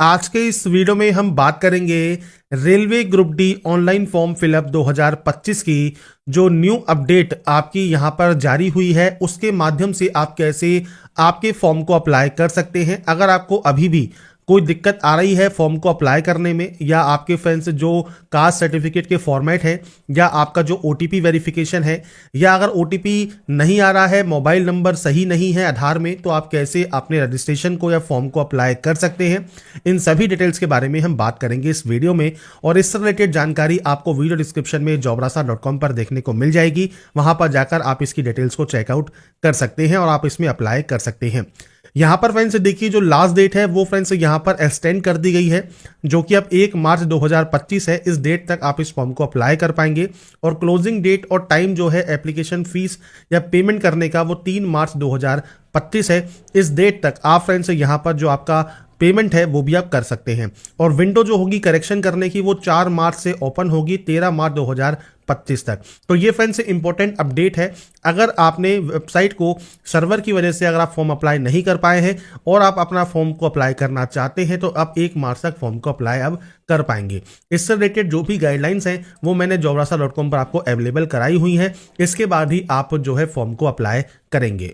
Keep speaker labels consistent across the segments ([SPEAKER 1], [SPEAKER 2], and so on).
[SPEAKER 1] आज के इस वीडियो में हम बात करेंगे railway group D online form fill up 2025 की जो न्यू अपडेट आपकी यहां पर जारी हुई है उसके माध्यम से आप कैसे आपके फॉर्म को अप्लाई कर सकते हैं। अगर आपको अभी भी कोई दिक्कत आ रही है फॉर्म को अप्लाई करने में, या आपके फ्रेंड्स जो कास्ट सर्टिफिकेट के फॉर्मेट है, या आपका जो ओटीपी वेरिफिकेशन है, या अगर ओटीपी नहीं आ रहा है, मोबाइल नंबर सही नहीं है आधार में, तो आप कैसे अपने रजिस्ट्रेशन को या फॉर्म को अप्लाई कर सकते हैं, इन सभी डिटेल्स के बारे में हम बात करेंगे इस वीडियो में। और इससे रिलेटेड जानकारी आपको वीडियो डिस्क्रिप्शन में jobrasa.com पर देखने को मिल जाएगी। वहां पर जाकर आप इसकी डिटेल्स को चेकआउट कर सकते हैं और आप इसमें अप्लाई कर सकते हैं। यहाँ पर फ्रेंड्स देखिए जो लास्ट डेट है वो फ्रेंड्स यहाँ पर एक्सटेंड कर दी गई है, जो कि अब 1 मार्च 2025 है। इस डेट तक आप इस फॉर्म को अप्लाई कर पाएंगे और क्लोजिंग डेट और टाइम जो है एप्लीकेशन फीस या पेमेंट करने का वो 3 मार्च 2025 है। इस डेट तक आप फ्रेंड्स यहाँ पर जो आपका पेमेंट है वो भी आप कर सकते हैं। और विंडो जो होगी करेक्शन करने की वो 4 मार्च से ओपन होगी 13 मार्च 2025 तक। तो ये फ्रेंड्स इंपॉर्टेंट अपडेट है। अगर आपने वेबसाइट को सर्वर की वजह से अगर आप फॉर्म अप्लाई नहीं कर पाए हैं और आप अपना फॉर्म को अप्लाई करना चाहते हैं तो आप 1 मार्च तक फॉर्म को अप्लाई अब कर पाएंगे। इससे रिलेटेड जो भी गाइडलाइंस हैं वो मैंने jobrasa.com पर आपको अवेलेबल कराई हुई हैं। इसके बाद ही आप जो है फॉर्म को अप्लाई करेंगे।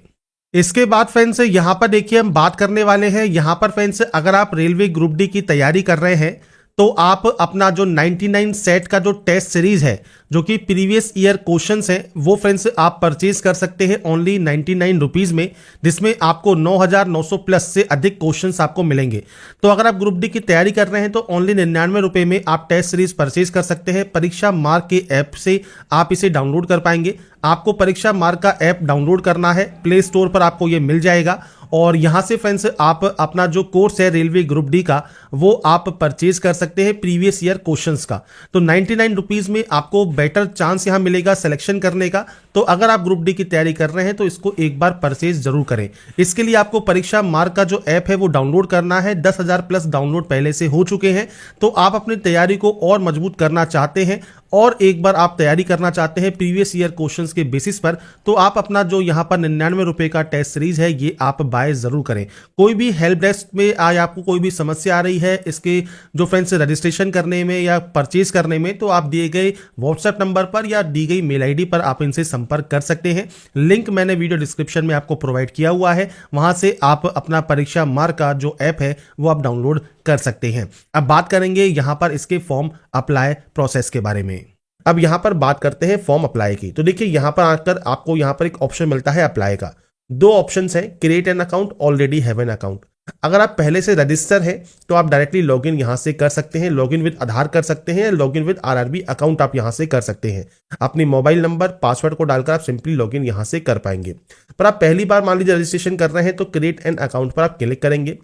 [SPEAKER 1] इसके बाद फ्रेंड्स यहाँ पर देखिए हम बात करने वाले हैं, यहाँ पर फ्रेंड्स अगर आप रेलवे ग्रुप डी की तैयारी कर रहे हैं तो आप अपना जो 99 सेट का जो टेस्ट सीरीज है जो कि प्रीवियस ईयर क्वेश्चंस हैं वो फ्रेंड्स आप परचेज कर सकते हैं ओनली 99 रुपीज़ में, जिसमें आपको 9,900 प्लस से अधिक क्वेश्चंस आपको मिलेंगे। तो अगर आप ग्रुप डी की तैयारी कर रहे हैं तो ओनली 99 रुपये में आप टेस्ट सीरीज परचेज कर सकते हैं। परीक्षा मार्क के ऐप से आप इसे डाउनलोड कर पाएंगे। आपको परीक्षा मार्क का ऐप डाउनलोड करना है, प्ले स्टोर पर आपको ये मिल जाएगा और यहाँ से फ्रेंड्स आप अपना जो कोर्स है रेलवे ग्रुप डी का वो आप परचेज कर सकते हैं प्रीवियस ईयर क्वेश्चंस का। तो 99 रुपीज़ में आपको बेटर चांस यहाँ मिलेगा सिलेक्शन करने का। तो अगर आप ग्रुप डी की तैयारी कर रहे हैं तो इसको एक बार परचेज जरूर करें। इसके लिए आपको परीक्षा मार्क का जो ऐप है वो डाउनलोड करना है। 10,000 प्लस डाउनलोड पहले से हो चुके हैं। तो आप अपनी तैयारी को और मजबूत करना चाहते हैं और एक बार आप तैयारी करना चाहते हैं प्रीवियस ईयर क्वेश्चंस के बेसिस पर, तो आप अपना जो यहाँ पर 99 रुपये का टेस्ट सीरीज है ये आप बाय जरूर करें। कोई भी हेल्प डेस्क में आज आपको कोई भी समस्या आ रही है इसके जो फ्रेंड्स रजिस्ट्रेशन करने में या परचेज करने में, तो आप दिए गए व्हाट्सएप नंबर पर या दी गई मेल आईडी पर आप इनसे संपर्क कर सकते हैं। लिंक मैंने वीडियो डिस्क्रिप्शन में आपको प्रोवाइड किया हुआ है, वहां से आप अपना परीक्षा मार्क का जो ऐप है वो आप डाउनलोड कर सकते हैं। अब बात करेंगे यहां पर इसके फॉर्म अप्लाई प्रोसेस के बारे में। अब यहां पर बात करते हैं फॉर्म अप्लाई की। तो देखिए यहां पर आकर आपको यहां पर एक ऑप्शन मिलता है अप्लाई का। 2 ऑप्शंस हैं, create an account, already have an account. अगर आप पहले से रजिस्टर है तो आप डायरेक्टली लॉगिन यहां से कर सकते हैं, लॉगिन विद आधार कर सकते हैं, लॉगिन विद आरआरबी अकाउंट आप यहां से कर सकते हैं। अपनी मोबाइल नंबर पासवर्ड को डालकर आप सिंपली लॉगिन यहां से कर पाएंगे। पर आप पहली बार मान लीजिए रजिस्ट्रेशन कर रहे हैं तो क्रिएट एन अकाउंट पर आप क्लिक करेंगे।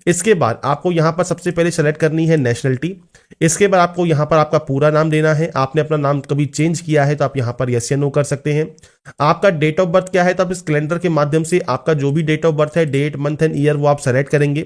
[SPEAKER 1] इसके बाद आपको यहां पर सबसे पहले सेलेक्ट करनी है नेशनलिटी। इसके बाद आपको यहां पर आपका पूरा नाम देना है। आपने अपना नाम कभी चेंज किया है तो आप यहां पर यस या नो कर सकते हैं। आपका डेट ऑफ बर्थ क्या है तो आप इस कैलेंडर के माध्यम से आपका जो भी डेट ऑफ बर्थ है, डेट मंथ एंड ईयर, वो आप सेलेक्ट करेंगे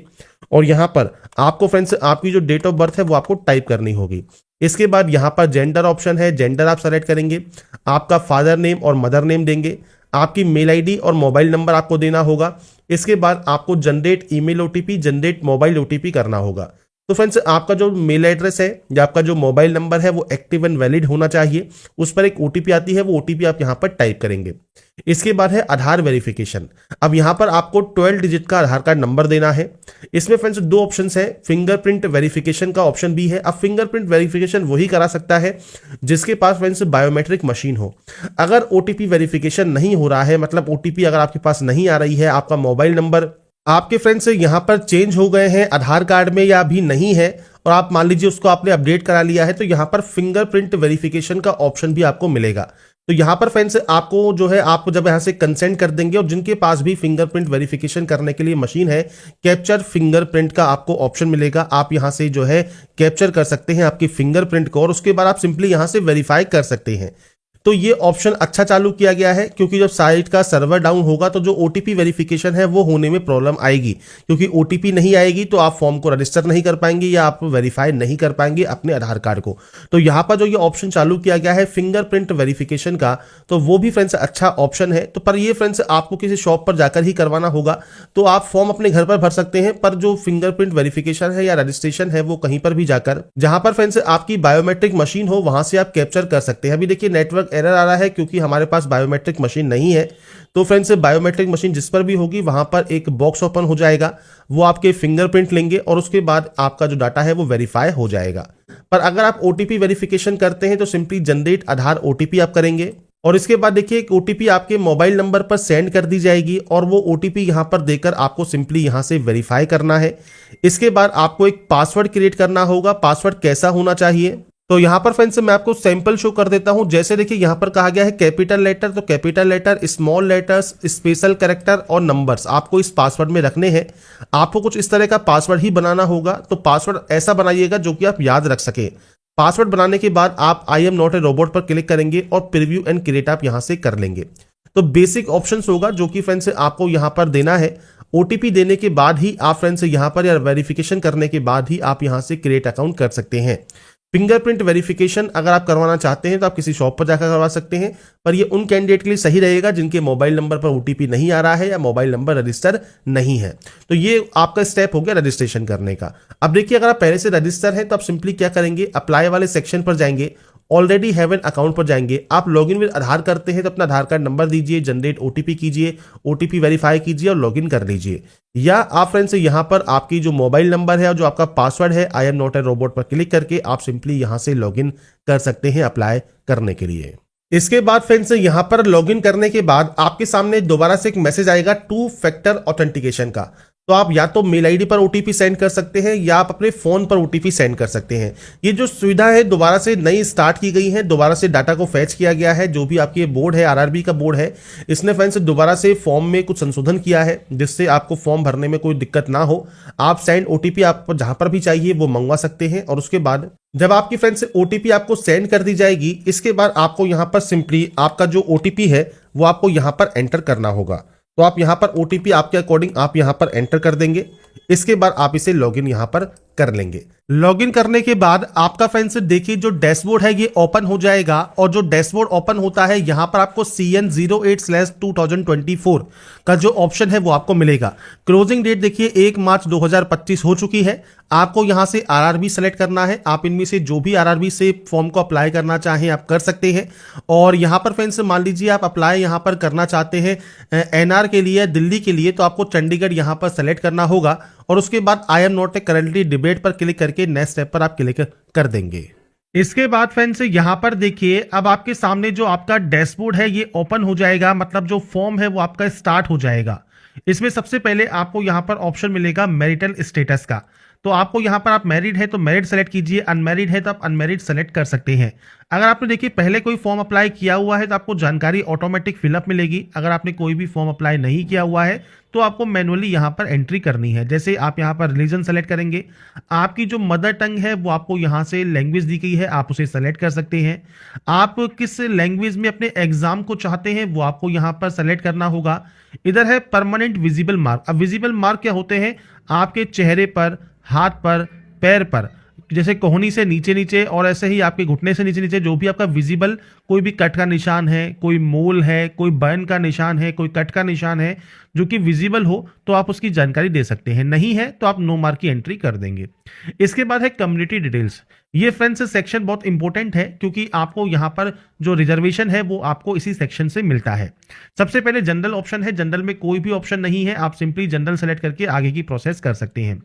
[SPEAKER 1] और यहां पर आपको फ्रेंड्स आपकी जो डेट ऑफ बर्थ है वो आपको टाइप करनी होगी। इसके बाद यहां पर जेंडर ऑप्शन है, जेंडर आप सेलेक्ट करेंगे। आपका फादर नेम और मदर नेम देंगे। आपकी मेल आईडी और मोबाइल नंबर आपको देना होगा। इसके बाद आपको generate email OTP, generate mobile OTP करना होगा। तो फ्रेंड्स आपका जो मेल एड्रेस है या आपका जो मोबाइल नंबर है वो एक्टिव एंड वैलिड होना चाहिए। उस पर एक ओटीपी आती है, वो ओटीपी आप यहां पर टाइप करेंगे। इसके बाद है आधार वेरिफिकेशन। अब यहां पर आपको 12 डिजिट का आधार कार्ड नंबर देना है। इसमें फ्रेंड्स 2 ऑप्शंस है, फिंगरप्रिंट वेरिफिकेशन का ऑप्शन भी है। अब फिंगरप्रिंट वेरिफिकेशन वही करा सकता है जिसके पास फ्रेंड्स बायोमेट्रिक मशीन हो। अगर ओटीपी वेरिफिकेशन नहीं हो रहा है, मतलब ओटीपी अगर आपके पास नहीं आ रही है, आपका मोबाइल नंबर आपके फ्रेंड्स यहाँ पर चेंज हो गए हैं आधार कार्ड में या अभी नहीं है और आप मान लीजिए उसको आपने अपडेट करा लिया है, तो यहाँ पर फिंगरप्रिंट वेरिफिकेशन का ऑप्शन भी आपको मिलेगा। तो यहाँ पर फ्रेंड्स आपको जो है आप जब यहाँ से कंसेंट कर देंगे और जिनके पास भी फिंगरप्रिंट वेरिफिकेशन करने के लिए मशीन है, कैप्चर फिंगरप्रिंट का आपको ऑप्शन मिलेगा। आप यहाँ से जो है कैप्चर कर सकते हैं आपकी फिंगरप्रिंट को और उसके बाद आप सिंपली यहाँ से वेरीफाई कर सकते हैं। तो ये ऑप्शन अच्छा चालू किया गया है, क्योंकि जब साइट का सर्वर डाउन होगा तो जो ओटीपी वेरिफिकेशन है वो होने में प्रॉब्लम आएगी, क्योंकि ओटीपी नहीं आएगी तो आप फॉर्म को रजिस्टर नहीं कर पाएंगे या आप वेरीफाई नहीं कर पाएंगे अपने आधार कार्ड को। तो यहाँ पर जो ये ऑप्शन चालू किया गया है फिंगरप्रिंट वेरिफिकेशन का, तो वो भी फ्रेंड्स अच्छा ऑप्शन है। तो पर ये फ्रेंड्स आपको किसी शॉप पर जाकर ही करवाना होगा, तो आप फॉर्म अपने घर पर भर सकते हैं, पर जो फिंगरप्रिंट वेरिफिकेशन है या रजिस्ट्रेशन है वो कहीं पर भी जाकर, जहां पर फ्रेंड्स आपकी बायोमेट्रिक मशीन हो वहां से आप कैप्चर कर सकते हैं। अभी देखिए नेटवर्क एरर आ रहा है क्योंकि हमारे पास बायोमेट्रिक मशीन नहीं है। तो फ्रेंड्स बायोमेट्रिक मशीन जिस पर भी होगी वहां पर एक बॉक्स ओपन हो जाएगा, वो आपके फिंगरप्रिंट लेंगे और उसके बाद आपका जो डाटा है वो वेरीफाई हो जाएगा। पर अगर आप ओटीपी वेरिफिकेशन करते हैं तो सिंपली जनरेट आधार ओटीपी आप करेंगे और इसके बाद देखिए एक ओटीपी आपके मोबाइल नंबर पर सेंड कर दी जाएगी और वो ओटीपी यहां पर देकर आपको सिंपली यहां से वेरीफाई करना है। इसके बाद आपको एक पासवर्ड क्रिएट करना होगा। पासवर्ड कैसा होना चाहिए, तो यहां पर फ्रेंड्स मैं आपको सैंपल शो कर देता हूं। जैसे देखिए यहां पर कहा गया है कैपिटल लेटर, तो capital letter, small letters, special character और नंबर्स आपको इस पासवर्ड में रखने हैं। आपको कुछ इस तरह का पासवर्ड ही बनाना होगा, तो पासवर्ड ऐसा बनाइएगा जो कि आप याद रख सके। पासवर्ड बनाने के बाद आप I am not a robot पर क्लिक करेंगे और प्रीव्यू एंड क्रिएट आप यहां से कर लेंगे। तो बेसिक ऑप्शंस होगा जो कि फ्रेंड्स आपको यहां पर देना है। ओटीपी देने के बाद ही आप फ्रेंड्स यहां पर या वेरिफिकेशन करने के बाद ही आप यहां से क्रिएट अकाउंट कर सकते हैं। फिंगरप्रिंट वेरिफिकेशन अगर आप करवाना चाहते हैं तो आप किसी शॉप पर जाकर करवा सकते हैं, पर ये उन कैंडिडेट के लिए सही रहेगा जिनके मोबाइल नंबर पर ओटीपी नहीं आ रहा है या मोबाइल नंबर रजिस्टर नहीं है। तो ये आपका स्टेप हो गया रजिस्ट्रेशन करने का। अब देखिए अगर आप पहले से रजिस्टर हैं तो आप सिंपली क्या करेंगे, अप्लाई वाले सेक्शन पर जाएंगे, ऑलरेडी हैव एन अकाउंट पर जाएंगे। आप लॉगिन विद आधार करते हैं तो अपना आधार कार्ड नंबर दीजिए, जनरेट ओटीपी कीजिए, ओटीपी वेरीफाई कीजिए और लॉगिन कर लीजिए। या आप फ्रेंड्स यहां पर आपकी जो मोबाइल नंबर है और जो आपका पासवर्ड है I am not a robot पर क्लिक करके आप सिंपली यहां से लॉगिन कर सकते हैं अप्लाई करने के लिए। इसके बाद फ्रेंड्स यहां पर लॉगिन करने के बाद आपके सामने दोबारा से एक मैसेज आएगा टू फैक्टर ऑथेंटिकेशन का। तो आप या तो मेल आईडी पर ओटीपी सेंड कर सकते हैं या आप अपने फोन पर ओटीपी सेंड कर सकते हैं। ये जो सुविधा है दोबारा से नई स्टार्ट की गई है, दोबारा से डाटा को फैच किया गया है। जो भी आपकी बोर्ड है, आरआरबी का बोर्ड है, इसने फ्रेंड्स दोबारा से फॉर्म में कुछ संशोधन किया है जिससे आपको फॉर्म भरने में कोई दिक्कत ना हो। आप सेंड ओटीपी आपको जहां पर भी चाहिए वो मंगवा सकते हैं और उसके बाद जब आपकी फ्रेंड्स ओटीपी आपको सेंड कर दी जाएगी, इसके बाद आपको यहां पर सिंपली आपका जो ओटीपी है वो आपको यहां पर एंटर करना होगा। तो आप यहां पर ओटीपी आपके अकॉर्डिंग आप यहां पर एंटर कर देंगे। इसके बाद आप इसे लॉगिन यहां पर कर लेंगे। लॉगिन करने के बाद आपका फ्रेंड्स देखिए जो डैशबोर्ड है ये ओपन हो जाएगा और जो डैशबोर्ड ओपन होता है यहां पर आपको CN08/2024 का जो ऑप्शन है वो आपको मिलेगा। क्लोजिंग डेट देखिए 1 मार्च 2025 हो चुकी है। आपको यहां से आरआरबी सेलेक्ट करना है। आप इनमें से जो भी आरआरबी से फॉर्म को अप्लाई करना चाहें आप कर सकते हैं। और यहां पर फ्रेंड्स मान लीजिए आप अप्लाई यहां पर करना चाहते हैं एनआर के लिए, दिल्ली के लिए, तो आपको चंडीगढ़ यहां पर सेलेक्ट करना होगा और उसके बाद I am not a currently debate पर क्लिक करके नेक्स्ट स्टेप पर आप क्लिक कर देंगे। इसके बाद फ्रेंड्स यहां पर देखिए अब आपके सामने जो आपका डैशबोर्ड है ये ओपन हो जाएगा, मतलब जो फॉर्म है वो आपका स्टार्ट हो जाएगा। इसमें सबसे पहले आपको यहां पर ऑप्शन मिलेगा मैरिटल स्टेटस का। तो आपको यहां पर आप मैरिड है तो मैरिड सेलेक्ट कीजिए, अनमैरिड है तो आप अनमैरिड सेलेक्ट कर सकते हैं। अगर आपने देखिए पहले कोई फॉर्म अप्लाई किया हुआ है तो आपको जानकारी ऑटोमेटिक फिलअप मिलेगी। अगर आपने कोई भी फॉर्म अप्लाई नहीं किया हुआ है तो आपको मैनुअली यहां पर एंट्री करनी है। जैसे आप यहां पर रिलीजन सेलेक्ट करेंगे, आपकी जो मदर टंग है वो आपको यहां से लैंग्वेज दी गई है, आप उसे सेलेक्ट कर सकते हैं। आप किस लैंग्वेज में अपने एग्जाम को चाहते हैं वो आपको यहां पर सेलेक्ट करना होगा। इधर है परमानेंट विजिबल मार्क। अब विजिबल मार्क क्या होते हैं, आपके चेहरे पर, हाथ पर, पैर पर, जैसे कोहनी से नीचे नीचे और ऐसे ही आपके घुटने से नीचे नीचे जो भी आपका विजिबल, कोई भी कट का निशान है, कोई मोल है, कोई बर्न का निशान है, कोई कट का निशान है जो कि विजिबल हो तो आप उसकी जानकारी दे सकते हैं। नहीं है तो आप नो मार्क की एंट्री कर देंगे। इसके बाद है कम्युनिटी डिटेल्स। ये फ्रेंड्स सेक्शन बहुत इंपॉर्टेंट है क्योंकि आपको यहां पर जो रिजर्वेशन है वो आपको इसी सेक्शन से मिलता है। सबसे पहले जनरल ऑप्शन है, जनरल में कोई भी ऑप्शन नहीं है, आप सिंपली जनरल सेलेक्ट करके आगे की प्रोसेस कर सकते हैं।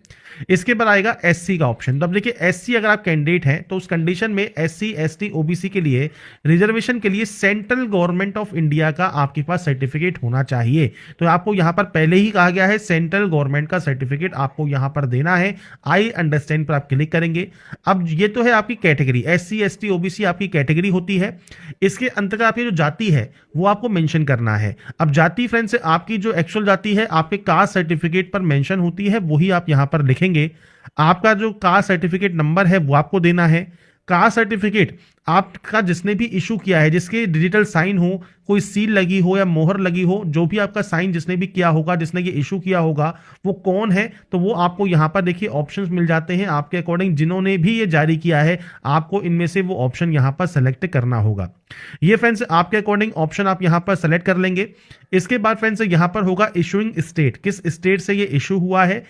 [SPEAKER 1] इसके बाद आएगा एससी का ऑप्शन। तो अब देखिए एससी अगर आप कैंडिडेट हैं तो उस कंडीशन में एससी, एसटी, ओबीसी के लिए रिजर्वेशन के लिए सेंट्रल गवर्नमेंट ऑफ इंडिया का आपके पास सर्टिफिकेट होना चाहिए। तो आपको यहां पर पहले ही कहा गया है सेंट्रल गवर्नमेंट का सर्टिफिकेट आपको यहां पर देना है। आई अंडरस्टैंड पर आप क्लिक करेंगे। अब ये तो है आपकी कैटेगरी, एससी, एसटी, ओबीसी आपकी कैटेगरी होती है। इसके अंतर्गत आपकी जो जाति है वो आपको मेंशन करना है। अब जाति फ्रेंड्स आपकी जो एक्चुअल जाति है आपके कास्ट सर्टिफिकेट पर मेंशन होती है, वही आप यहां पर लिखेंगे। आपका जो कास्ट सर्टिफिकेट नंबर है वो आपको देना है। कास्ट सर्टिफिकेट आपका जिसने भी इशू किया है, जिसके डिजिटल साइन हो, कोई सील लगी हो या मोहर लगी हो, जो भी आपका साइन जिसने भी किया होगा, जिसने ये इशू किया होगा, वो कौन है, तो वो आपको यहाँ पर देखिए ऑप्शंस मिल जाते हैं आपके अकॉर्डिंग, जिन्होंने भी ये जारी किया है आपको इनमें से वो ऑप्शन यहाँ पर सेलेक्ट करना होगा। ये फ्रेंड्स आपके अकॉर्डिंग ऑप्शन आप यहाँ पर सेलेक्ट कर लेंगे। इसके बाद फ्रेंड्स यहाँ पर होगा इशूइंग स्टेट, किस स्टेट से ये इशू हुआ है।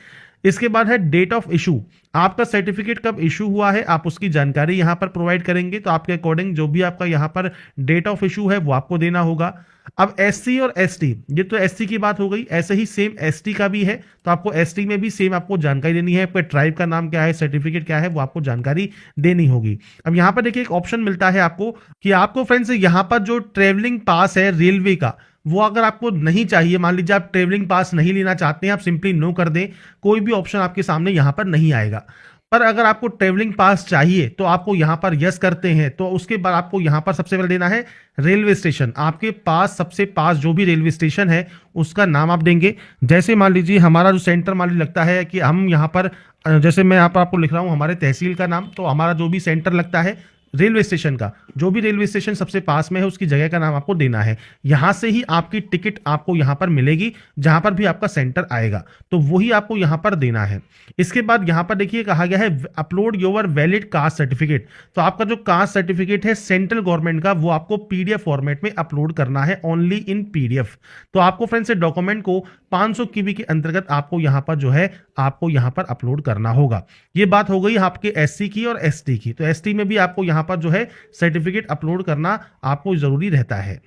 [SPEAKER 1] इसके बाद है डेट ऑफ इशू, आपका सर्टिफिकेट कब इशू हुआ है आप उसकी जानकारी यहां पर प्रोवाइड करेंगे, तो आपके अकॉर्डिंग जो भी आपका यहां पर डेट ऑफ इशू है वो आपको देना होगा। अब एससी और एसटी, ये तो एससी की बात हो गई, ऐसे ही सेम एसटी का भी है, तो आपको एसटी में भी सेम आपको जानकारी देनी है, आपका ट्राइब का नाम क्या है, सर्टिफिकेट क्या है, वो आपको जानकारी देनी होगी। अब यहां पर देखिए एक ऑप्शन मिलता है आपको कि आपको फ्रेंड्स यहां पर जो ट्रेवलिंग पास है रेलवे का, वो अगर आपको नहीं चाहिए, मान लीजिए आप ट्रेवलिंग पास नहीं लेना चाहते हैं, आप सिंपली नो कर दें, कोई भी ऑप्शन आपके सामने यहां पर नहीं आएगा। पर अगर आपको ट्रेवलिंग पास चाहिए तो आपको यहां पर यस करते हैं, तो उसके बाद आपको यहां पर सबसे पहले देना है रेलवे स्टेशन, आपके पास सबसे पास जो भी रेलवे स्टेशन है उसका नाम आप देंगे। जैसे मान लीजिए हमारा जो सेंटर मान लीजिए लगता है कि हम यहाँ पर जैसे मैं यहाँ पर आपको लिख रहा हूँ हमारे तहसील का नाम, तो हमारा जो भी सेंटर लगता है रेलवे स्टेशन का, जो भी रेलवे स्टेशन सबसे पास में है उसकी जगह का नाम आपको देना है। यहां से ही आपकी टिकट आपको यहां पर मिलेगी, जहां पर भी आपका सेंटर आएगा तो वही आपको यहां पर देना है। इसके बाद यहां पर देखिए कहा गया है upload your valid caste certificate, तो आपका जो कास्ट सर्टिफिकेट है सेंट्रल गवर्नमेंट का वो आपको पीडीएफ फॉर्मेट में अपलोड करना है, ओनली इन पीडीएफ। तो आपको फ्रेंड्स डॉक्यूमेंट को 500 KB के अंतर्गत आपको यहां पर जो है आपको यहां पर अपलोड करना होगा। ये बात हो गई आपके एससी की और एसटी की, तो एसटी में भी आपको यहां पर जो है सर्टिफिकेट अपलोड करना आपको जरूरी रहता है।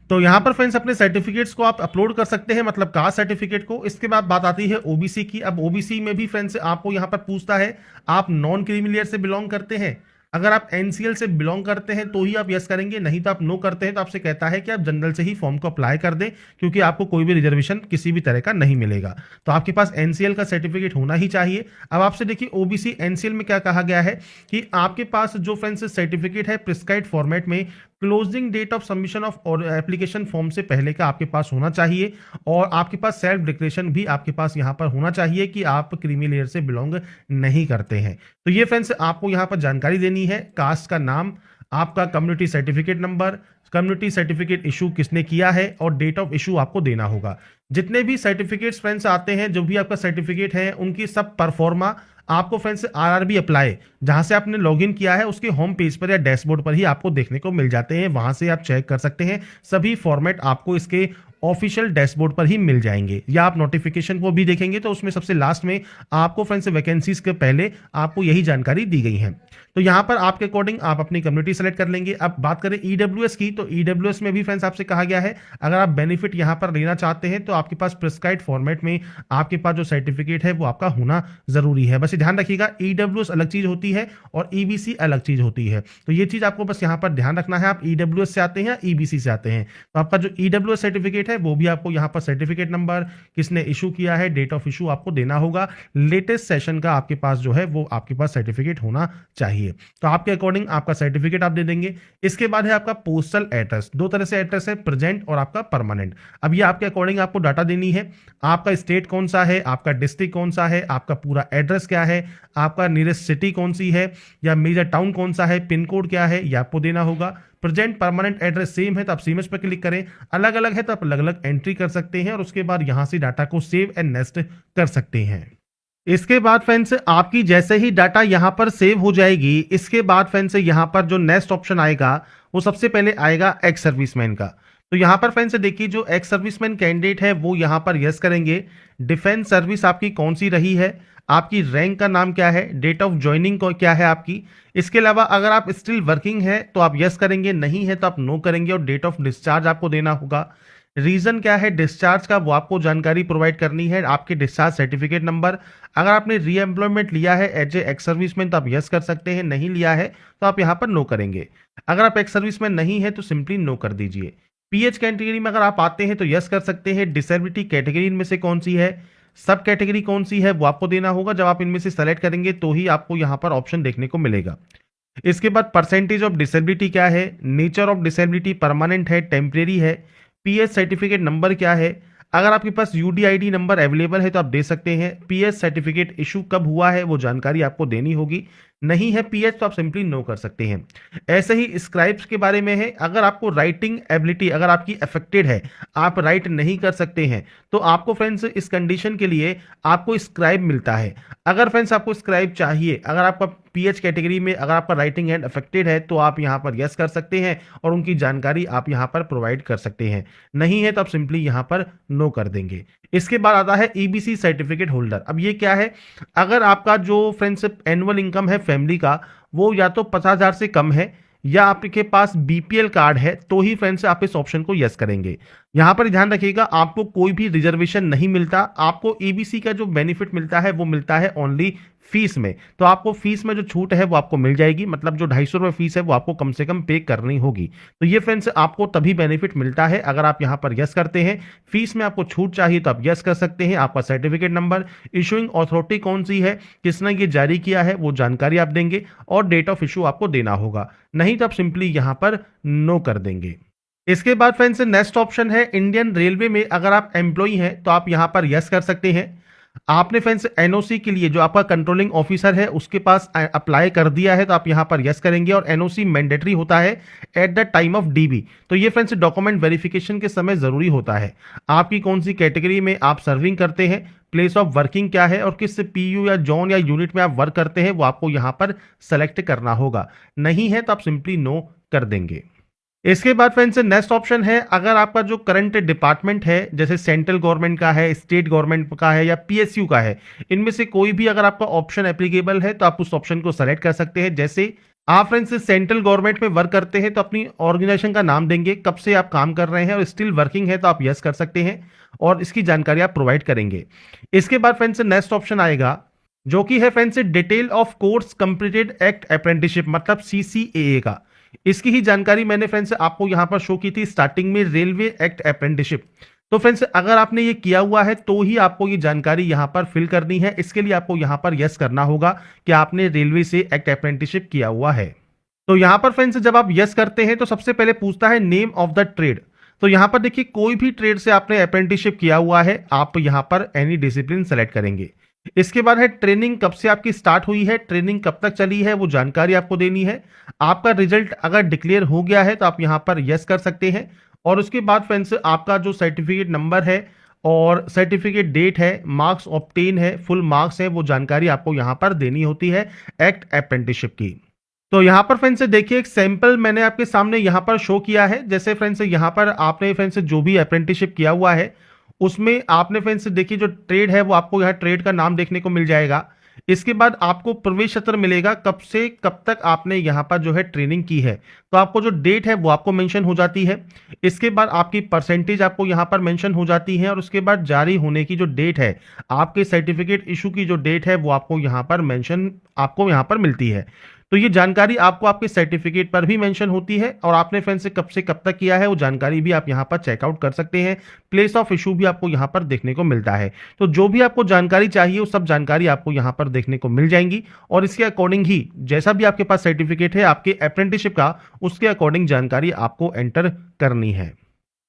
[SPEAKER 1] तो यहां पर फ्रेंड्स अपने सर्टिफिकेट्स को आप अपलोड कर सकते हैं, मतलब कास्ट सर्टिफिकेट को। इसके बाद बात आती है ओबीसी की। अब ओबीसी में भी फ्रेंड्स आपको यहां पर पूछता है आप नॉन क्रीमी लेयर से बिलोंग करते हैं, अगर आप एनसीएल से बिलोंग करते हैं तो ही आप यस करेंगे, नहीं तो आप नो करते हैं तो आपसे कहता है कि आप जनरल से ही फॉर्म को अप्लाई कर दें, क्योंकि आपको कोई भी रिजर्वेशन किसी भी तरह का नहीं मिलेगा। तो आपके पास एनसीएल का सर्टिफिकेट होना ही चाहिए। अब आपसे देखिए ओबीसी एनसीएल में क्या कहा गया है कि आपके पास जो फ्रेंड्स सर्टिफिकेट है प्रिस्क्राइब्ड फॉर्मेट में closing date of submission of application form से पहले का आपके पास होना चाहिए, और आपके पास सेल्फ डिक्लेरेशन भी आपके पास यहां पर होना चाहिए कि आप क्रीमी लेयर से बिलोंग नहीं करते हैं। तो ये फ्रेंड्स आपको यहां पर जानकारी देनी है, कास्ट का नाम, आपका community certificate number, community certificate issue किसने किया है, और डेट ऑफ इशू आपको देना होगा। जितने भी सर्टिफिकेट्स फ्रेंड्स आते हैं, जो भी आपका सर्टिफिकेट है उनकी सब परफॉर्मा आपको फ्रेंड्स आरआरबी अप्लाई जहां से आपने लॉगिन किया है उसके होम पेज पर या डैशबोर्ड पर ही आपको देखने को मिल जाते हैं, वहां से आप चेक कर सकते हैं। सभी फॉर्मेट आपको इसके ऑफिशियल डैशबोर्ड पर ही मिल जाएंगे, या आप नोटिफिकेशन को भी देखेंगे तो उसमें सबसे लास्ट में आपको फ्रेंड्स वैकेंसीज के पहले आपको यही जानकारी दी गई है। तो यहां पर आपके अकॉर्डिंग आप अपनी कम्युनिटी सेलेक्ट कर लेंगे। अब बात करें ईडब्ल्यूएस की, तो ईडब्ल्यूएस में भी फ्रेंड्स आपसे कहा गया है अगर आप बेनिफिट यहां पर लेना चाहते हैं तो आपके पास प्रिस्क्राइब्ड फॉर्मेट में आपके पास जो सर्टिफिकेट है वो आपका होना जरूरी है। बस ध्यान रखिएगा ईडब्ल्यूएस अलग चीज होती है और ईबीसी अलग चीज होती है, तो ये चीज आपको बस यहां पर ध्यान रखना है। आप ईडब्ल्यूएस से आते हैं या ईबीसी से आते हैं, तो आपका जो ईडब्ल्यूएस सर्टिफिकेट है वो भी आपको यहां पर सर्टिफिकेट नंबर, किसने इशू किया है, डेट ऑफ इशू आपको देना होगा। लेटेस्ट सेशन का आपके पास जो है वो आपके पास सर्टिफिकेट होना चाहिए, तो आपके अकॉर्डिंग आपका सर्टिफिकेट आप दे देंगे। इसके बाद है आपका पोस्टल एड्रेस, दो तरह से एड्रेस है, प्रेजेंट और आपका परमानेंट। अब ये आपके अकॉर्डिंग आपको डाटा देनी है, आपका स्टेट कौन सा है, आपका डिस्ट्रिक्ट कौन सा है, आपका पूरा एड्रेस क्या है, आपका नियरेस्ट सिटी कौन सी है या मेजर टाउन कौन सा है, पिन कोड क्या है, ये आपको देना होगा। प्रेजेंट परमानेंट एड्रेस सेम है तो आप सेम पर क्लिक करें, अलग अलग है तो आप अलग अलग एंट्री कर सकते हैं और उसके बाद यहां से डाटा को सेव एंड नेक्स्ट कर सकते हैं। इसके बाद फ्रेंड्स आपकी जैसे ही डाटा यहां पर सेव हो जाएगी, इसके बाद फ्रेंड्स यहां पर जो नेक्स्ट ऑप्शन आएगा वो सबसे पहले आएगा एक्स सर्विसमैन का। तो यहां पर फ्रेंड्स देखिए जो एक्स सर्विसमैन कैंडिडेट है वो यहां पर यस करेंगे। डिफेंस सर्विस आपकी कौन सी रही है, आपकी रैंक का नाम क्या है, डेट ऑफ ज्वाइनिंग क्या है आपकी। इसके अलावा अगर आप स्टिल वर्किंग है तो आप यस करेंगे, नहीं है तो आप नो करेंगे, और डेट ऑफ डिस्चार्ज आपको देना होगा। रीजन क्या है डिस्चार्ज का वो आपको जानकारी प्रोवाइड करनी है, आपके डिस्चार्ज सर्टिफिकेट नंबर। अगर आपने री एम्प्लॉयमेंट लिया है एज ए एक्स सर्विसमैन तो आप यस कर सकते हैं, नहीं लिया है तो आप यहां पर नो करेंगे। अगर आप एक्स सर्विसमैन नहीं है तो सिंपली नो कर दीजिए। पीएच कैटेगरी में अगर आप आते हैं तो यस कर सकते हैं। डिसेबिलिटी कैटेगरी इनमें से कौन सी है, सब कैटेगरी कौन सी है वो आपको देना होगा। जब आप इनमें से सेलेक्ट करेंगे तो ही आपको यहां पर ऑप्शन देखने को मिलेगा। इसके बाद परसेंटेज ऑफ डिसेबिलिटी क्या है, नेचर ऑफ डिसेबिलिटी परमानेंट है, टेम्परेरी है, पीएच सर्टिफिकेट नंबर क्या है। अगर आपके पास यूडीआईडी नंबर अवेलेबल है तो आप दे सकते हैं। पीएच सर्टिफिकेट इशू कब हुआ है वो जानकारी आपको देनी होगी। नहीं है पीएच तो आप सिंपली नो कर सकते हैं। ऐसे ही स्क्राइब्स के बारे में है, अगर आपको राइटिंग एबिलिटी अगर आपकी अफेक्टेड है, आप राइट नहीं कर सकते हैं, तो आपको फ्रेंड्स इस कंडीशन के लिए आपको स्क्राइब मिलता है। अगर फ्रेंड्स आपको स्क्राइब चाहिए, अगर आपका पीएच कैटेगरी में अगर आपका राइटिंग हैंड अफेक्टेड है, तो आप यहाँ पर यस कर सकते हैं और उनकी जानकारी आप यहाँ पर प्रोवाइड कर सकते हैं। नहीं है तो आप सिंपली यहाँ पर नो कर देंगे। इसके बाद आता है ईबीसी सर्टिफिकेट होल्डर। अब ये क्या है, अगर आपका जो फ्रेंड्स एनुअल इनकम है फैमिली का, वो या तो 50,000 से कम है या आपके पास बीपीएल कार्ड है, तो ही फ्रेंड्स आप इस ऑप्शन को यस करेंगे। यहां पर ध्यान रखिएगा, आपको कोई भी रिजर्वेशन नहीं मिलता। आपको ईबीसी का जो बेनिफिट मिलता है वो मिलता है ओनली फीस में। तो आपको फीस में जो छूट है वो आपको मिल जाएगी, मतलब जो 250 रुपये फीस है वो आपको कम से कम पे करनी होगी। तो ये फ्रेंड्स आपको तभी बेनिफिट मिलता है अगर आप यहां पर यस करते हैं। फीस में आपको छूट चाहिए तो आप यस कर सकते हैं। आपका सर्टिफिकेट नंबर, इशूइंग अथॉरिटी कौन सी है, किसने ये जारी किया है, वो जानकारी आप देंगे और डेट ऑफ इशू आपको देना होगा। नहीं तो आप सिंपली यहां पर नो कर देंगे। इसके बाद फ्रेंड्स नेक्स्ट ऑप्शन है इंडियन रेलवे में अगर आप एम्प्लॉई हैं तो आप यहां पर यस कर सकते हैं। आपने फ्रेंड्स एनओसी के लिए जो आपका कंट्रोलिंग ऑफिसर है उसके पास अप्लाई कर दिया है, तो आप यहां पर यस करेंगे और एनओसी मैंडेटरी होता है at the time of dB. तो ये फ्रेंड्स डॉक्यूमेंट वेरिफिकेशन के समय जरूरी होता है। आपकी कौन सी कैटेगरी में आप सर्विंग करते हैं, प्लेस ऑफ वर्किंग क्या है और किस पीयू या जोन या यूनिट में आप वर्क करते हैं, वो आपको यहां पर सेलेक्ट करना होगा। नहीं है तो आप सिंपली नो कर देंगे। इसके बाद फ्रेंड्स नेक्स्ट ऑप्शन है अगर आपका जो करंट डिपार्टमेंट है, जैसे सेंट्रल गवर्नमेंट का है, स्टेट गवर्नमेंट का है या पीएसयू का है, इनमें से कोई भी अगर आपका ऑप्शन एप्लीकेबल है तो आप उस ऑप्शन को सेलेक्ट कर सकते हैं। जैसे आप फ्रेंड्स सेंट्रल गवर्नमेंट में वर्क करते हैं तो अपनी ऑर्गेनाइजेशन का नाम देंगे, कब से आप काम कर रहे हैं और स्टिल वर्किंग है तो आप यस कर सकते हैं और इसकी जानकारी आप प्रोवाइड करेंगे। इसके बाद फ्रेंड्स नेक्स्ट ऑप्शन आएगा जो कि है friends detail of course completed act apprenticeship, मतलब सीसीएए का। इसकी ही जानकारी मैंने फ्रेंड्स आपको यहां पर शो की थी स्टार्टिंग में, रेलवे एक्ट अप्रेंटिसशिप। तो फ्रेंड्स अगर आपने ये किया हुआ है तो ही आपको ये जानकारी यहां पर फिल करनी है। इसके लिए आपको यहां पर यस करना होगा कि आपने रेलवे से एक्ट अप्रेंटिसशिप किया हुआ है। तो यहां पर फ्रेंड्स जब आप यस करते हैं तो सबसे पहले पूछता है नेम ऑफ द ट्रेड। तो यहां पर देखिए कोई भी ट्रेड से आपने अप्रेंटिसशिप किया हुआ है, आप यहां पर एनी डिसिप्लिन सेलेक्ट करेंगे। इसके बाद है ट्रेनिंग कब से आपकी स्टार्ट हुई है, ट्रेनिंग कब तक चली है, वो जानकारी आपको देनी है। आपका रिजल्ट अगर डिक्लेयर हो गया है तो आप यहां पर यस कर सकते हैं। और उसके बाद फ्रेंड्स आपका जो सर्टिफिकेट नंबर है और सर्टिफिकेट डेट है, मार्क्स ऑब्टेन है, फुल मार्क्स है, वो जानकारी आपको यहां पर देनी होती है एक्ट अप्रेंटिसशिप की। तो यहां पर फ्रेंड्स देखिए एक सैंपल मैंने आपके सामने यहां पर शो किया है। जैसे फ्रेंड्स यहां पर आपने फ्रेंड्स जो भी अप्रेंटिसशिप किया हुआ है उसमें आपने फ्रेंड्स देखिए जो ट्रेड है वो आपको यहाँ ट्रेड का नाम देखने को मिल जाएगा। इसके बाद आपको प्रवेश पत्र मिलेगा, कब से कब तक आपने यहाँ पर जो है ट्रेनिंग की है, तो आपको जो डेट है वो आपको मेंशन हो जाती है। इसके बाद आपकी परसेंटेज आपको यहाँ पर मेंशन हो जाती है और उसके बाद जारी होने की जो डेट है, आपके सर्टिफिकेट इशू की जो डेट है वो आपको यहाँ पर मेंशन आपको यहाँ पर मिलती है। तो ये जानकारी आपको आपके सर्टिफिकेट पर भी मेंशन होती है और आपने फ्रेंड्स से कब तक किया है वो जानकारी भी आप यहाँ पर चेकआउट कर सकते हैं। प्लेस ऑफ इशू भी आपको यहाँ पर देखने को मिलता है। तो जो भी आपको जानकारी चाहिए वो सब जानकारी आपको यहाँ पर देखने को मिल जाएंगी और इसके अकॉर्डिंग ही जैसा भी आपके पास सर्टिफिकेट है आपके अप्रेंटिसशिप का, उसके अकॉर्डिंग जानकारी आपको एंटर करनी है।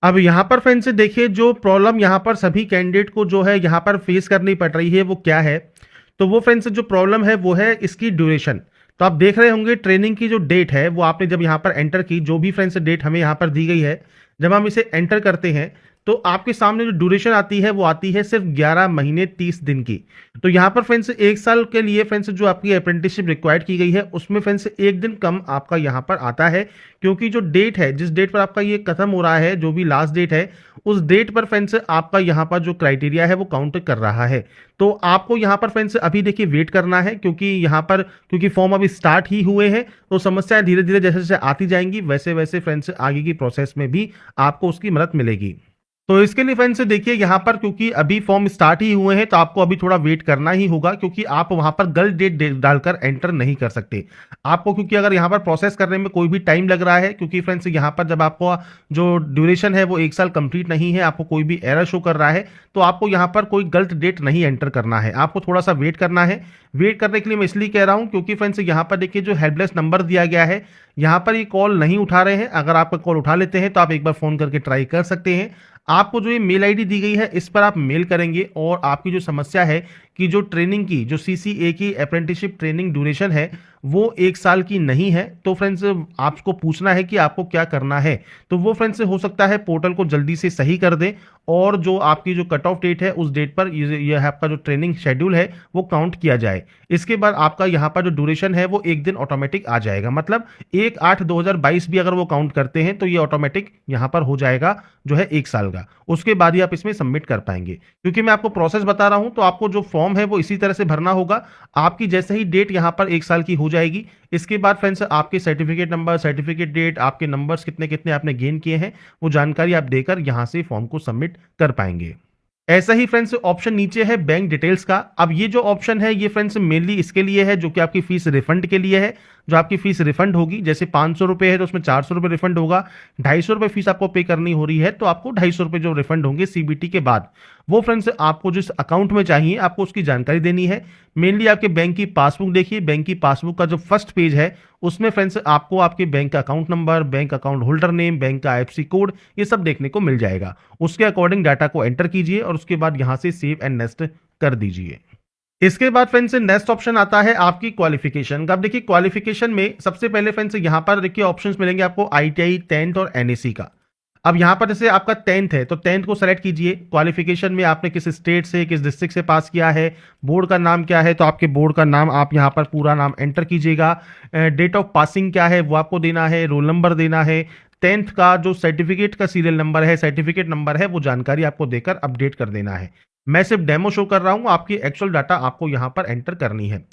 [SPEAKER 1] अब यहाँ पर फ्रेंड्स देखिए जो प्रॉब्लम यहाँ पर सभी कैंडिडेट को जो है यहाँ पर फेस करनी पड़ रही है वो क्या है, तो वो फ्रेंड्स जो प्रॉब्लम है वो है इसकी ड्यूरेशन। तो आप देख रहे होंगे ट्रेनिंग की जो डेट है वो आपने जब यहाँ पर एंटर की, जो भी फ्रेंड्स डेट हमें यहाँ पर दी गई है, जब हम इसे एंटर करते हैं तो आपके सामने जो ड्यूरेशन आती है वो आती है सिर्फ 11 महीने 30 दिन की। तो यहाँ पर फ्रेंड्स 1 साल के लिए फ्रेंड्स जो आपकी अप्रेंटिसशिप रिक्वायर्ड की गई है उसमें फ्रेंड्स 1 दिन कम आपका यहाँ पर आता है, क्योंकि जो डेट है जिस डेट पर आपका ये खत्म हो रहा है, जो भी लास्ट डेट है उस डेट पर फ्रेंड्स आपका यहाँ पर जो क्राइटेरिया है वो काउंट कर रहा है। तो आपको यहाँ पर फ्रेंड्स अभी देखिए वेट करना है, क्योंकि यहाँ पर क्योंकि फॉर्म अभी स्टार्ट ही हुए हैं तो समस्याएं धीरे धीरे जैसे जैसे आती जाएंगी वैसे वैसे फ्रेंड्स आगे की प्रोसेस में भी आपको उसकी मदद मिलेगी। तो इसके लिए फ्रेंड्स देखिए यहाँ पर क्योंकि अभी फॉर्म स्टार्ट ही हुए हैं तो आपको अभी थोड़ा वेट करना ही होगा, क्योंकि आप वहां पर गलत डेट डालकर एंटर नहीं कर सकते आपको, क्योंकि अगर यहाँ पर प्रोसेस करने में कोई भी टाइम लग रहा है, क्योंकि फ्रेंड्स यहाँ पर जब आपको जो ड्यूरेशन है वो 1 साल कंप्लीट नहीं है, आपको कोई भी एरर शो कर रहा है, तो आपको यहाँ पर कोई गलत डेट नहीं एंटर करना है, आपको थोड़ा सा वेट करना है। वेट करने के लिए मैं इसलिए कह रहा हूँ क्योंकि फ्रेंड्स यहाँ पर देखिए जो हेल्पलेस नंबर दिया गया है यहाँ पर ये कॉल नहीं उठा रहे हैं। अगर आपका कॉल उठा लेते हैं तो आप एक बार फोन करके ट्राई कर सकते हैं। आपको जो ये मेल आईडी दी गई है इस पर आप मेल करेंगे और आपकी जो समस्या है कि जो ट्रेनिंग की जो सीसीए की अप्रेंटिसशिप ट्रेनिंग ड्यूरेशन है वो 1 साल की नहीं है। तो फ्रेंड्स आपको पूछना है कि आपको क्या करना है, तो वो फ्रेंड्स हो सकता है पोर्टल को जल्दी से सही कर दे और जो आपकी जो कट ऑफ डेट है उस डेट पर ये आपका जो ट्रेनिंग शेड्यूल है वो काउंट किया जाए। इसके बाद आपका यहाँ पर जो ड्यूरेशन है वो एक दिन ऑटोमेटिक आ जाएगा, मतलब 1/8/2022 भी अगर वो काउंट करते हैं तो ये ऑटोमेटिक यहाँ पर हो जाएगा जो है 1 साल का। उसके बाद ही आप इसमें सबमिट कर पाएंगे। क्योंकि मैं आपको प्रोसेस बता रहा हूं तो आपको जो फॉर्म है वो इसी तरह से भरना होगा। आपकी जैसे ही डेट यहाँ पर 1 साल की हो जाएगी, इसके बाद फ्रेंड्स आपके सर्टिफिकेट नंबर, सर्टिफिकेट डेट, आपके नंबर्स कितने कितने आपने गेन किए हैं वो जानकारी आप देकर यहां से फॉर्म को सबमिट कर पाएंगे। ऐसा ही फ्रेंड्स ऑप्शन नीचे है बैंक डिटेल्स का। अब ये जो ऑप्शन है ये फ्रेंड्स मेनली इसके लिए है जो कि आपकी फीस रिफंड के लिए है। जो आपकी फीस रिफंड होगी, जैसे 500 रुपए है तो उसमें 400 रुपए रिफंड होगा। 250 रुपए फीस आपको पे करनी हो रही है तो आपको 250 रुपए जो रिफंड होंगे सीबीटी के बाद, वो फ्रेंड्स आपको जिस अकाउंट में चाहिए आपको उसकी जानकारी देनी है। मेनली आपके बैंक की पासबुक देखिए, बैंक की पासबुक का जो फर्स्ट पेज है उसमें फ्रेंड्स आपको आपके बैंक का account number, bank account holder name, bank का आईएफएससी कोड ये सब देखने को मिल जाएगा। उसके अकॉर्डिंग डाटा को एंटर कीजिए और उसके बाद यहां से सेव एंड नेक्स्ट कर दीजिए। इसके बाद फ्रेंड्स नेक्स्ट ऑप्शन आता है आपकी क्वालिफिकेशन का। अब देखिए क्वालिफिकेशन में सबसे पहले फ्रेंड्स यहां पर देखिए ऑप्शंस मिलेंगे आपको आईटीआई, 10th और एनएसी का। अब यहां पर जैसे आपका 10th है तो 10th को सेलेक्ट कीजिए। क्वालिफिकेशन में आपने किस स्टेट से, किस डिस्ट्रिक्ट से पास किया है, बोर्ड का नाम क्या है तो आपके बोर्ड का नाम आप यहां पर पूरा नाम एंटर कीजिएगा। डेट ऑफ पासिंग क्या है वो आपको देना है, रोल नंबर देना है। 10th का जो सर्टिफिकेट का सीरियल नंबर है, सर्टिफिकेट नंबर है, वो जानकारी आपको देकर अपडेट कर देना है। मैं सिर्फ डेमो शो कर रहा हूं, आपकी एक्चुअल डाटा आपको यहां पर एंटर करनी है।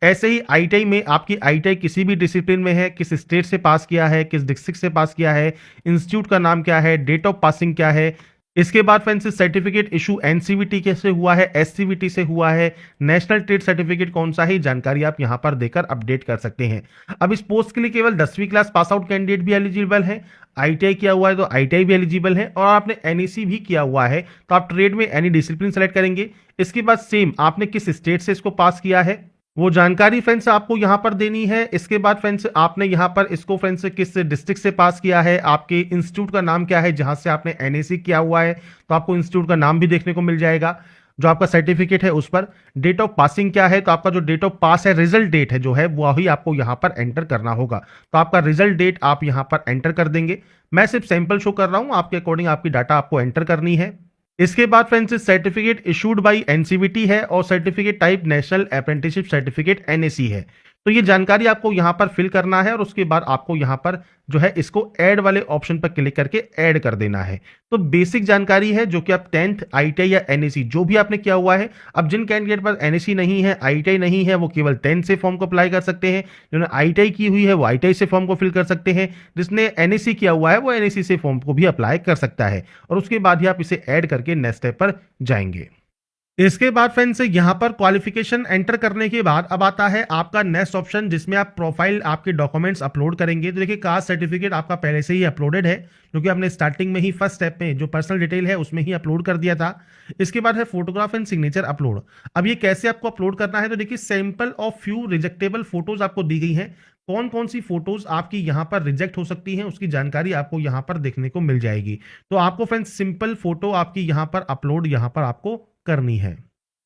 [SPEAKER 1] ऐसे ही आईटीआई में आपकी आईटीआई किसी भी डिसिप्लिन में है, किस स्टेट से पास किया है, किस डिस्ट्रिक्ट से पास किया है, इंस्टीट्यूट का नाम क्या है, डेट ऑफ पासिंग क्या है। इसके बाद फ्रेंड्स सर्टिफिकेट इशू एनसीवीटी कैसे हुआ है, एससीवीटी से हुआ है, नेशनल ट्रेड सर्टिफिकेट कौन सा है, जानकारी आप यहां पर देकर अपडेट कर सकते हैं। अब इस पोस्ट के लिए केवल 10वीं क्लास पास आउट कैंडिडेट भी एलिजिबल है। आईटीआई किया हुआ है तो आईटीआई भी एलिजिबल है, और आपने एनईसी भी किया हुआ है तो आप ट्रेड में एनी डिसिप्लिन सेलेक्ट करेंगे। इसके बाद सेम आपने किस स्टेट से इसको पास किया है वो जानकारी फ्रेंड्स आपको यहां पर देनी है। इसके बाद फ्रेंड्स आपने यहां पर इसको फ्रेंड्स किस डिस्ट्रिक्ट से पास किया है, आपके इंस्टीट्यूट का नाम क्या है जहां से आपने एनएसी किया हुआ है तो आपको इंस्टीट्यूट का नाम भी देखने को मिल जाएगा। जो आपका सर्टिफिकेट है उस पर डेट ऑफ पासिंग क्या है तो आपका जो डेट ऑफ पास है, रिजल्ट डेट है जो है वो ही आपको यहां पर एंटर करना होगा। तो आपका रिजल्ट डेट आप यहां पर एंटर कर देंगे। मैं सिर्फ सैंपल शो कर रहा हूं, आपके अकॉर्डिंग आपकी डाटा आपको एंटर करनी है। इसके बाद friends certificate issued by NCVT है और certificate type national apprenticeship certificate NAC है। तो ये जानकारी आपको यहां पर फिल करना है और उसके बाद आपको यहां पर जो है इसको ऐड वाले ऑप्शन पर क्लिक करके ऐड कर देना है। तो बेसिक जानकारी है जो कि आप 10th आईटीआई या एनएसी जो भी आपने किया हुआ है। अब जिन कैंडिडेट पर एनएसी नहीं है, आईटीआई नहीं है, वो केवल 10th से फॉर्म को अप्लाई कर सकते हैं। जिन्होंने आईटीआई की हुई है वो आईटीआई से फॉर्म को फिल कर सकते हैं। जिसने एनएसी किया हुआ है वो एनएसी से फॉर्म को भी अप्लाई कर सकता है और उसके बाद ही आप इसे ऐड करके नेक्स्ट स्टेप पर जाएंगे। इसके बाद फ्रेंड्स यहां पर क्वालिफिकेशन एंटर करने के बाद अब आता है आपका नेक्स्ट ऑप्शन जिसमें आप प्रोफाइल, आपके डॉक्यूमेंट्स अपलोड करेंगे। तो देखिए कास्ट सर्टिफिकेट आपका पहले से ही अपलोडेड है क्योंकि आपने स्टार्टिंग में ही फर्स्ट स्टेप में जो पर्सनल डिटेल है उसमें ही अपलोड कर दिया था। इसके बाद है फोटोग्राफ एंड सिग्नेचर अपलोड। अब ये कैसे आपको अपलोड करना है तो देखिए सैंपल ऑफ फ्यू रिजेक्टेबल फोटोज आपको दी गई है। कौन कौन सी फोटोज आपकी यहां पर रिजेक्ट हो सकती हैं उसकी जानकारी आपको यहां पर देखने को मिल जाएगी। तो आपको फ्रेंड्स सिंपल फोटो आपकी यहां पर अपलोड यहां पर आपको करनी है।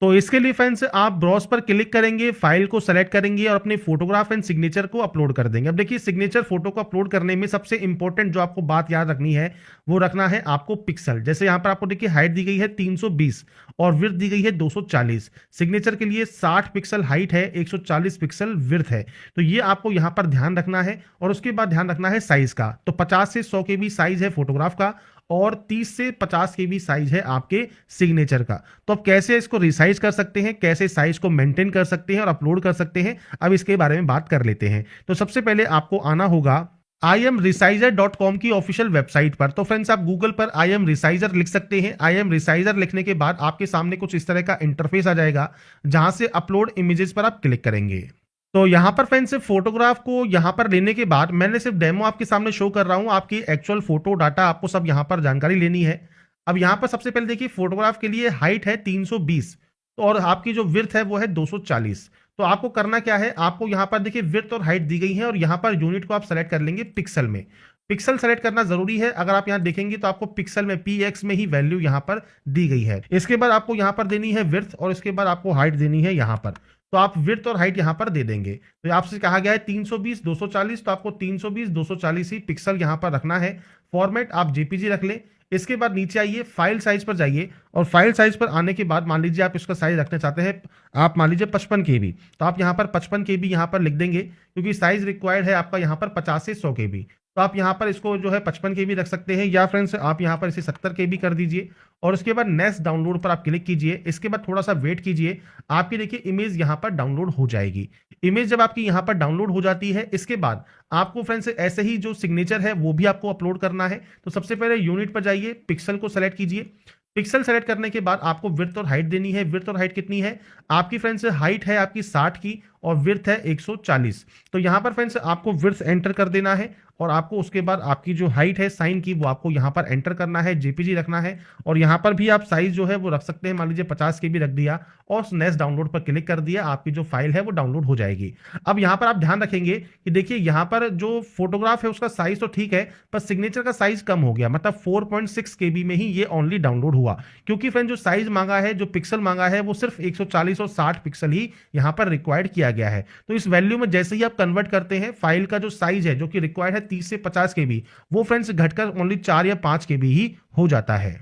[SPEAKER 1] तो इसके लिए फ्रेंड्स आप ब्राउज पर क्लिक करेंगे, फाइल को सेलेक्ट करेंगे और अपने फोटोग्राफ एंड सिग्नेचर को अपलोड कर देंगे। अब देखिए सिग्नेचर फोटो को अपलोड करने में सबसे इंपॉर्टेंट जो आपको बात याद रखनी है वो रखना है आपको पिक्सल। जैसे यहां पर आपको देखिए हाइट दी गई है 320 और विड्थ दी गई है 240। सिग्नेचर के लिए 60 पिक्सल हाइट है, 140 पिक्सल विड्थ है। तो ये आपको यहां पर ध्यान रखना है और उसके बाद ध्यान रखना है साइज का। तो 50 से 100 KB साइज है फोटोग्राफ का और 30 से 50 KB साइज है आपके सिग्नेचर का। तो अब कैसे इसको रिसाइज कर सकते हैं, कैसे साइज को मेंटेन कर सकते हैं और अपलोड कर सकते हैं, अब इसके बारे में बात कर लेते हैं। तो सबसे पहले आपको आना होगा imresizer.com की ऑफिशियल वेबसाइट पर। तो फ्रेंड्स आप गूगल पर imresizer लिख सकते हैं। imresizer लिखने के बाद आपके सामने कुछ इस तरह का इंटरफेस आ जाएगा जहां से अपलोड इमेजेस पर आप क्लिक करेंगे। तो यहां पर फ्रेंड्स फोटोग्राफ को यहां पर लेने के बाद मैंने सिर्फ डेमो आपके सामने शो कर रहा हूं, आपकी एक्चुअल फोटो डाटा आपको सब यहां पर जानकारी लेनी है। अब यहां पर सबसे पहले देखिए फोटोग्राफ के लिए हाइट है 320 और आपकी जो विड्थ है वो है 240। तो आपको करना क्या है, आपको यहां पर देखिए विड्थ और हाइट दी गई है और यहां पर यूनिट को आप सेलेक्ट कर लेंगे पिक्सल में। पिक्सल सेलेक्ट करना जरूरी है। अगर आप यहाँ देखेंगे तो आपको पिक्सल में px में ही वैल्यू यहाँ पर दी गई है। इसके बाद आपको यहाँ पर देनी है विड्थ और इसके बाद आपको हाइट देनी है यहाँ पर। तो आप विड्थ और हाइट यहाँ पर दे देंगे। तो आपसे कहा गया है 320 240, तो आपको 320 240 ही पिक्सल यहाँ पर रखना है। फॉर्मेट आप जेपीजी रख ले। इसके बाद नीचे आइए, फाइल साइज पर जाइए और फाइल साइज पर आने के बाद मान लीजिए आप इसका साइज रखना चाहते हैं, आप मान लीजिए 55 KB, तो आप यहाँ पर 55 KB यहाँ पर लिख देंगे, क्योंकि साइज रिक्वायर्ड है आपका यहाँ पर 50 से 100 KB। तो आप यहाँ पर इसको जो है 55 KB रख सकते हैं, या फ्रेंड्स आप यहाँ पर इसे 70 KB कर दीजिए। और उसके बाद नेक्स्ट डाउनलोड पर आप क्लिक कीजिए। इसके बाद थोड़ा सा वेट कीजिए, आपकी देखिए इमेज यहाँ पर डाउनलोड हो जाएगी। इमेज जब आपकी यहाँ पर डाउनलोड हो जाती है, इसके बाद आपको फ्रेंड्स ऐसे ही जो सिग्नेचर है वो भी आपको अपलोड करना है। तो सबसे पहले यूनिट पर जाइए, पिक्सल को सेलेक्ट कीजिए। पिक्सल सेलेक्ट करने के बाद आपको विड्थ और हाइट देनी है। विड्थ और हाइट कितनी है आपकी फ्रेंड्स? हाइट है आपकी 60 की और विड्थ है 140। तो यहाँ पर फ्रेंड्स आपको विड्थ एंटर कर देना है और आपको उसके बाद आपकी जो हाइट है साइन की वो आपको यहाँ पर एंटर करना है, जेपीजी रखना है। और यहाँ पर भी आप साइज जो है वो रख सकते हैं, मान लीजिए 50 KB रख दिया और नेक्स्ट डाउनलोड पर क्लिक कर दिया, आपकी जो फाइल है वो डाउनलोड हो जाएगी। अब यहाँ पर आप ध्यान रखेंगे कि देखिए यहाँ पर जो फोटोग्राफ है उसका साइज तो ठीक है, पर सिग्नेचर का साइज कम हो गया, मतलब 4.6 KB में ही ये ओनली डाउनलोड हुआ, क्योंकि फ्रेंड जो साइज मांगा है, जो पिक्सल मांगा है वो सिर्फ 140 और 60 पिक्सल ही यहाँ पर रिक्वायर्ड किया गया है। तो इस वैल्यू में जैसे ही आप कन्वर्ट करते हैं, फाइल का जो साइज है जो कि रिक्वायर्ड है 30 से 50 KB, वो फ्रेंड्स घटकर ओनली 4 या 5 KB ही हो जाता है।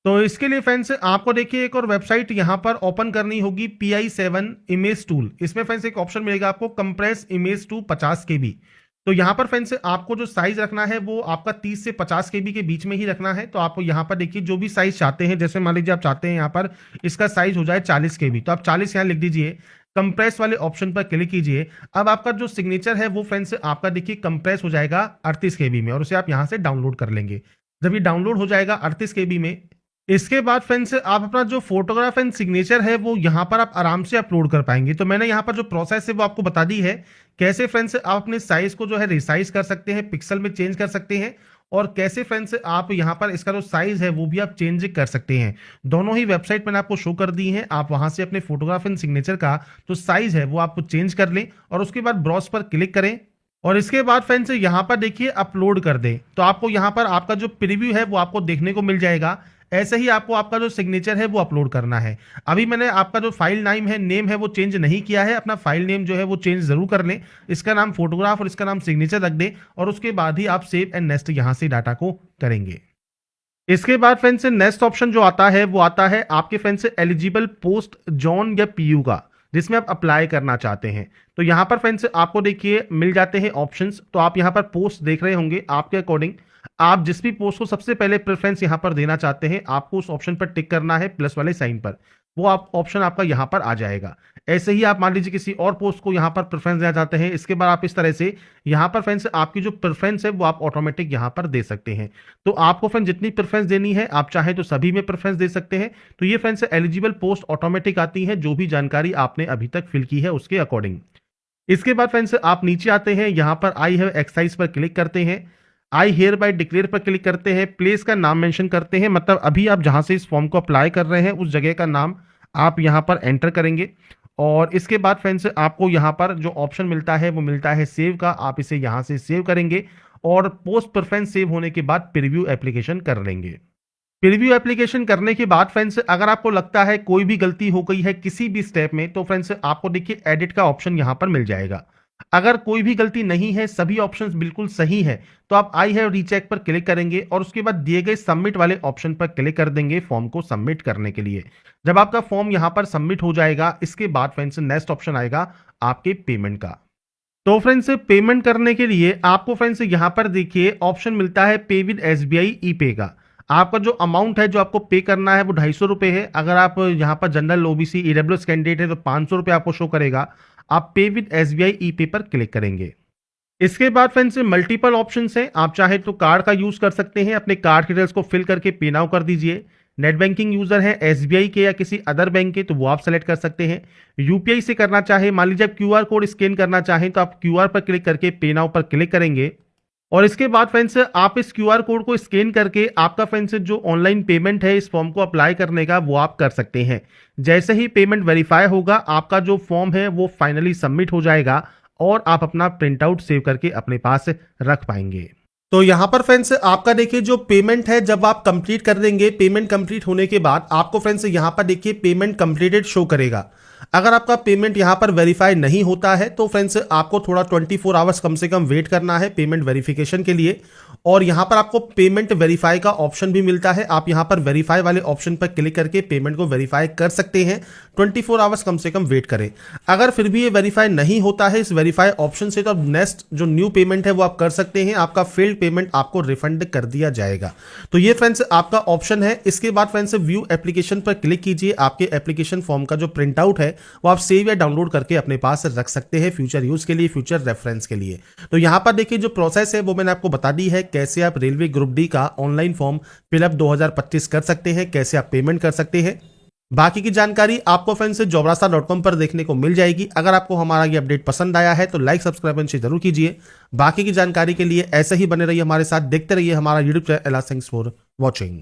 [SPEAKER 1] तो इसके लिए फ्रेंड्स आपको देखिए एक और वेबसाइट यहां पर ओपन करनी होगी, PI7 इमेज टूल। इसमें फ्रेंड्स एक ऑप्शन मिलेगा आपको कंप्रेस इमेज टू 50 KB। तो यहां पर फ्रेंड्स आपको जो साइज रखना है वो आपका 30 से 50 KB के बीच में ही रखना है। तो आपको यहां पर देखिए जो भी साइज चाहते हैं, जैसे मान लीजिए आप चाहते हैं यहां पर इसका साइज हो जाए 40 KB, तो आप 40 यहां लिख दीजिए। कंप्रेस वाले ऑप्शन पर क्लिक कीजिए। अब आपका जो सिग्नेचर है वो फ्रेंड्स आपका देखिए कंप्रेस हो जाएगा 38 KB में और उसे आप यहां से डाउनलोड कर लेंगे। जब ये डाउनलोड हो जाएगा 38 KB में, इसके बाद फ्रेंड्स आप अपना जो फोटोग्राफ एंड सिग्नेचर है वो यहाँ पर आप आराम से अपलोड कर पाएंगे। तो मैंने यहाँ पर जो प्रोसेस है वो आपको बता दी है, कैसे फ्रेंड्स आप अपने साइज को जो है रिसाइज कर सकते हैं, पिक्सल में चेंज कर सकते हैं, और कैसे फ्रेंड्स आप यहाँ पर इसका जो साइज है वो भी आप चेंज कर सकते हैं। दोनों ही वेबसाइट मैंने आपको शो कर दी है। आप वहां से अपने फोटोग्राफ एंड सिग्नेचर का जो साइज है वो आपको चेंज कर लें और उसके बाद ब्राउज पर क्लिक करें और इसके बाद फ्रेंड्स यहाँ पर देखिए अपलोड कर दें। तो आपको यहाँ पर आपका जो प्रीव्यू है वो आपको देखने को मिल जाएगा। ऐसे ही आपको आपका जो सिग्नेचर है वो अपलोड करना है। अभी मैंने आपका जो फाइल नेम है वो चेंज नहीं किया है, अपना फाइल नेम जो है वो चेंज जरूर कर लें। इसका नाम फोटोग्राफ और इसका नाम सिग्नेचर रख दें और उसके बाद ही आप सेव एंड नेक्स्ट यहां से डाटा को करेंगे। इसके बाद फ्रेंड्स नेक्स्ट ऑप्शन जो आता है वो आता है आपके फ्रेंड्स एलिजिबल पोस्ट जॉन या PU का, जिसमें आप अप्लाई करना चाहते हैं। तो यहां पर फ्रेंड्स आपको देखिए मिल जाते हैं ऑप्शंस। तो आप यहां पर पोस्ट देख रहे होंगे, आपके अकॉर्डिंग आप जिस भी पोस्ट को सबसे पहले प्रेफरेंस यहां पर देना चाहते हैं, आपको उस ऑप्शन पर टिक करना है प्लस वाले साइन पर, वो आप ऑप्शन आपका यहां पर आ जाएगा। ऐसे ही आप मान लीजिए किसी और पोस्ट को यहां पर प्रेफरेंस देना चाहते हैं, इसके बाद आप इस तरह से यहां पर फ्रेंड्स आपकी जो प्रेफरेंस है वो आप ऑटोमेटिक यहां पर दे सकते हैं। तो आपको फ्रेंड्स जितनी प्रेफरेंस देनी है आप चाहे तो सभी में प्रेफरेंस दे सकते हैं। तो ये फ्रेंड्स एलिजिबल पोस्ट ऑटोमेटिक आती है, जो भी जानकारी आपने अभी तक फिल की है उसके अकॉर्डिंग। इसके बाद फ्रेंड्स आप नीचे आते हैं, यहां पर आई हैव एक्सरसाइज पर क्लिक करते हैं, आई हेयर बाय डिक्लेयर पर क्लिक करते हैं, प्लेस का नाम मेंशन करते हैं, मतलब अभी आप जहां से इस फॉर्म को अप्लाई कर रहे हैं उस जगह का नाम आप यहां पर एंटर करेंगे। और इसके बाद फ्रेंड्स आपको यहां पर जो ऑप्शन मिलता है वो मिलता है सेव का, आप इसे यहां से सेव करेंगे और पोस्ट प्रेफरेंस सेव होने के बाद प्रीव्यू एप्लीकेशन कर लेंगे। प्रीव्यू एप्लीकेशन करने के बाद फ्रेंड्स अगर आपको लगता है कोई भी गलती हो गई है किसी भी स्टेप में, तो फ्रेंड्स आपको देखिए एडिट का ऑप्शन यहां पर मिल जाएगा। अगर कोई भी गलती नहीं है, सभी ऑप्शंस बिल्कुल सही है, तो आप आई हैव रीचेक पर क्लिक करेंगे और उसके बाद दिए गए सबमिट वाले ऑप्शन पर क्लिक कर देंगे फॉर्म को सबमिट करने के लिए। जब आपका फॉर्म यहां पर सबमिट हो जाएगा, इसके बाद फ्रेंड्स नेक्स्ट ऑप्शन आएगा आपके पेमेंट का। तो फ्रेंड्स पेमेंट करने के लिए आपको फ्रेंड्स यहां पर देखिए ऑप्शन मिलता है पे विद SBI ई-पे का। आपका जो अमाउंट है जो आपको पे करना है वो 250 रुपये है। अगर आप यहाँ पर जनरल OBC EWS कैंडिडेट है तो 500 रुपये आपको शो करेगा। आप पे विद SBI ई-पे पर क्लिक करेंगे। इसके बाद फ्रेंड्स मल्टीपल ऑप्शंस हैं, आप चाहे तो कार्ड का यूज कर सकते हैं, अपने कार्ड डिटेल्स को फिल करके पे नाउ कर दीजिए। नेट बैंकिंग यूजर है SBI के या किसी अदर बैंक के, तो वो आप सेलेक्ट कर सकते हैं। UPI से करना चाहे, मान लीजिए आप QR कोड स्कैन करना चाहें तो आप QR पर क्लिक करके पे नाउ पर क्लिक करेंगे और इसके बाद फ्रेंड्स आप इस QR कोड को स्कैन करके आपका फ्रेंड्स जो ऑनलाइन पेमेंट है इस फॉर्म को अप्लाई करने का वो आप कर सकते हैं। जैसे ही पेमेंट वेरीफाई होगा, आपका जो फॉर्म है वो फाइनली सबमिट हो जाएगा और आप अपना प्रिंट आउट सेव करके अपने पास रख पाएंगे। तो यहाँ पर फ्रेंड्स आपका देखिए जो पेमेंट है, जब आप कंप्लीट कर देंगे, पेमेंट कंप्लीट होने के बाद आपको फ्रेंड्स यहाँ पर देखिए पेमेंट कंप्लीटेड शो करेगा। अगर आपका पेमेंट यहाँ पर वेरीफाई नहीं होता है तो फ्रेंड्स आपको थोड़ा 24 आवर्स कम से कम वेट करना है पेमेंट वेरिफिकेशन के लिए। और यहाँ पर आपको पेमेंट वेरीफाई का ऑप्शन भी मिलता है, आप यहाँ पर वेरीफाई वाले ऑप्शन पर क्लिक करके पेमेंट को वेरीफाई कर सकते हैं। 24 आवर्स कम से कम वेट करें। अगर फिर भी ये वेरीफाई नहीं होता है इस वेरीफाई ऑप्शन से, तो अब नेक्स्ट जो न्यू पेमेंट है वो आप कर सकते हैं, आपका फेल्ड पेमेंट आपको रिफंड कर दिया जाएगा। तो ये फ्रेंड्स आपका ऑप्शन है। इसके बाद फ्रेंड्स व्यू एप्लीकेशन पर क्लिक कीजिए। आपके एप्लीकेशन फॉर्म का जो प्रिंट आउट है वो आप सेव या डाउनलोड करके अपने पास रख सकते हैं फ्यूचर यूज के लिए, फ्यूचर रेफरेंस के लिए। तो यहां पर देखिए जो प्रोसेस है वो मैंने आपको बता दी है, कैसे आप रेलवे ग्रुप डी का ऑनलाइन फॉर्म फिलअप 2025 कर सकते हैं, कैसे आप पेमेंट कर सकते हैं। बाकी की जानकारी आपको फ्रेंड्स jobrasta.com पर देखने को मिल जाएगी। अगर आपको हमारा ये अपडेट पसंद आया है तो लाइक सब्सक्राइब एंड शेयर जरूर कीजिए। बाकी की जानकारी के लिए ऐसे ही बने रहिए हमारे साथ, देखते रहिए हमारा YouTube channel. Thanks for watching.